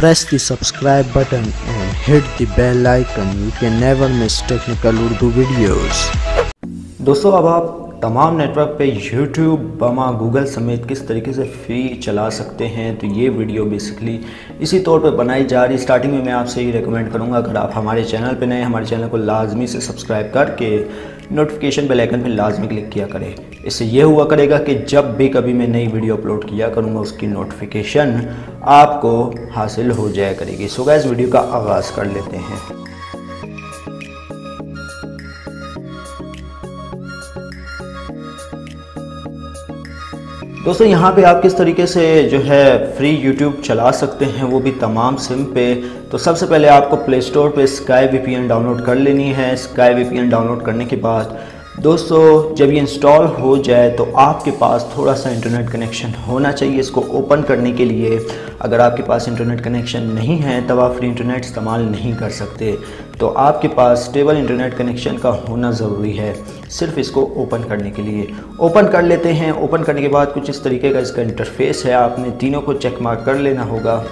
Press the subscribe button and hit the bell icon. You can never miss technical Urdu videos. दोस्तों अब आप तमाम network पे YouTube, बमा, गूगल समेत किस तरीके से फ्री चला सकते हैं, तो ये वीडियो बेसिकली इसी तौर पे बनाई जा रही। स्टार्टिंग में मैं आपसे ये रिकमेंड करूँगा, अगर आप हमारे चैनल पे नए, हमारे चैनल को लाजमी से सब्सक्राइब करके नोटिफिकेशन बेल आइकन पे लाजमी क्लिक किया करें। इससे ये हुआ करेगा कि जब भी कभी मैं नई वीडियो अपलोड किया करूँगा उसकी नोटिफिकेशन आपको हासिल हो जाया करेगी। सो गाइस वीडियो का आगाज़ कर लेते हैं। दोस्तों यहाँ पे आप किस तरीके से जो है फ्री YouTube चला सकते हैं, वो भी तमाम सिम पे। तो सबसे पहले आपको प्ले स्टोर पे स्काई VPN डाउनलोड कर लेनी है। स्काई VPN डाउनलोड करने के बाद दोस्तों जब ये इंस्टॉल हो जाए तो आपके पास थोड़ा सा इंटरनेट कनेक्शन होना चाहिए। इसको ओपन करने के लिए अगर आपके पास इंटरनेट कनेक्शन नहीं है तब आप फ्री इंटरनेट इस्तेमाल नहीं कर सकते, तो आपके पास स्टेबल इंटरनेट कनेक्शन का होना ज़रूरी है सिर्फ इसको ओपन करने के लिए। ओपन कर लेते हैं। ओपन करने के बाद कुछ इस तरीके का इसका इंटरफेस है, आपने तीनों को चेक मार्क कर लेना होगा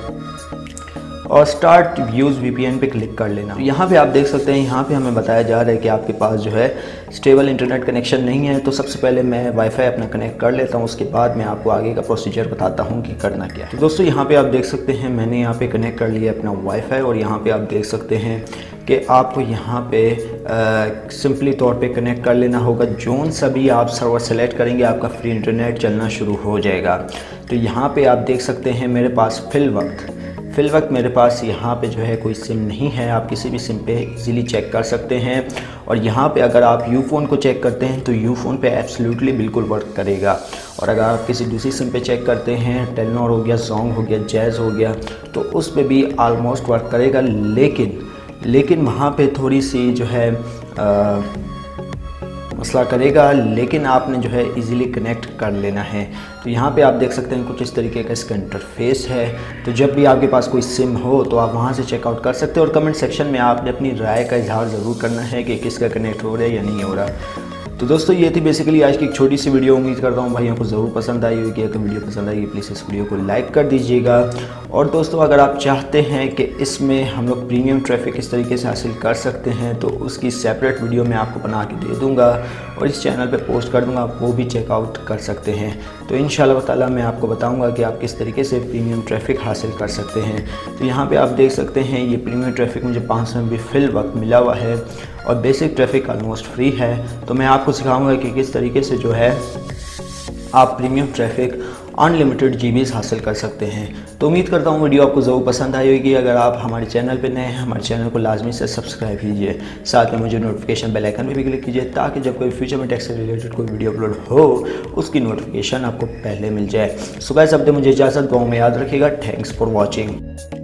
और स्टार्ट यूज़ VPN पे क्लिक कर लेना। तो यहाँ पे आप देख सकते हैं, यहाँ पे हमें बताया जा रहा है कि आपके पास जो है स्टेबल इंटरनेट कनेक्शन नहीं है। तो सबसे पहले मैं वाईफाई अपना कनेक्ट कर लेता हूँ, उसके बाद मैं आपको आगे का प्रोसीजर बताता हूँ कि करना क्या है। तो दोस्तों यहाँ पे आप देख सकते हैं मैंने यहाँ पे कनेक्ट कर लिया अपना वाईफाई, और यहाँ पे आप देख सकते हैं कि आपको यहाँ पे सिंपली तौर पे कनेक्ट कर लेना होगा। जोन सा भी आप सर्वर सेलेक्ट करेंगे आपका फ्री इंटरनेट चलना शुरू हो जाएगा। तो यहाँ पे आप देख सकते हैं मेरे पास फ़िल वक्त मेरे पास यहाँ पे जो है कोई सिम नहीं है। आप किसी भी सिम पे इजीली चेक कर सकते हैं। और यहाँ पे अगर आप यूफ़ोन को चेक करते हैं तो यूफ़ोन पे एब्सोल्युटली बिल्कुल वर्क करेगा। और अगर आप किसी दूसरी सिम पे चेक करते हैं, टेलीनॉर हो गया, जोंग हो गया, जैज़ हो गया, तो उस पे भी ऑलमोस्ट वर्क करेगा। लेकिन वहाँ पे थोड़ी सी जो है मसला करेगा, लेकिन आपने जो है इजीली कनेक्ट कर लेना है। तो यहाँ पे आप देख सकते हैं कुछ इस तरीके का इसका इंटरफेस है। तो जब भी आपके पास कोई सिम हो तो आप वहाँ से चेकआउट कर सकते हैं। और कमेंट सेक्शन में आपने अपनी राय का इजहार ज़रूर करना है कि किसका कनेक्ट हो रहा है या नहीं हो रहा। तो दोस्तों ये थी बेसिकली आज की एक छोटी सी वीडियो। उम्मीद करता हूँ भाइयों को ज़रूर पसंद आई होगी। अगर वीडियो पसंद आई प्लीज़ इस वीडियो को लाइक कर दीजिएगा। और दोस्तों अगर आप चाहते हैं कि इसमें हम लोग प्रीमियम ट्रैफिक किस तरीके से हासिल कर सकते हैं तो उसकी सेपरेट वीडियो मैं आपको बना के दे दूँगा और इस चैनल पे पोस्ट कर दूँगा, आप वो भी चेकआउट कर सकते हैं। तो इंशाल्लाह ताला मैं आपको बताऊँगा कि आप किस तरीके से प्रीमियम ट्रैफिक हासिल कर सकते हैं। तो यहाँ पर आप देख सकते हैं ये प्रीमियम ट्रैफिक मुझे 500 MB फ़िल वक्त मिला हुआ है और बेसिक ट्रैफिक ऑलमोस्ट फ्री है। तो मैं आपको सिखाऊंगा कि किस तरीके से जो है आप प्रीमियम ट्रैफिक अनलिमिटेड GBs हासिल कर सकते हैं। तो उम्मीद करता हूँ वीडियो आपको ज़रूर पसंद आई होगी। अगर आप हमारे चैनल पे नए हैं, हमारे चैनल को लाजमी से सब्सक्राइब कीजिए, साथ में मुझे नोटिफिकेशन बेल आइकन पे भी क्लिक कीजिए ताकि जब कोई फ्यूचर में टेक से रिलेटेड कोई वीडियो अपलोड हो उसकी नोटिफिकेशन आपको पहले मिल जाए। सो गाइस अब मुझे इजाज़त, दुआओं में याद रखिएगा। Thanks for watching.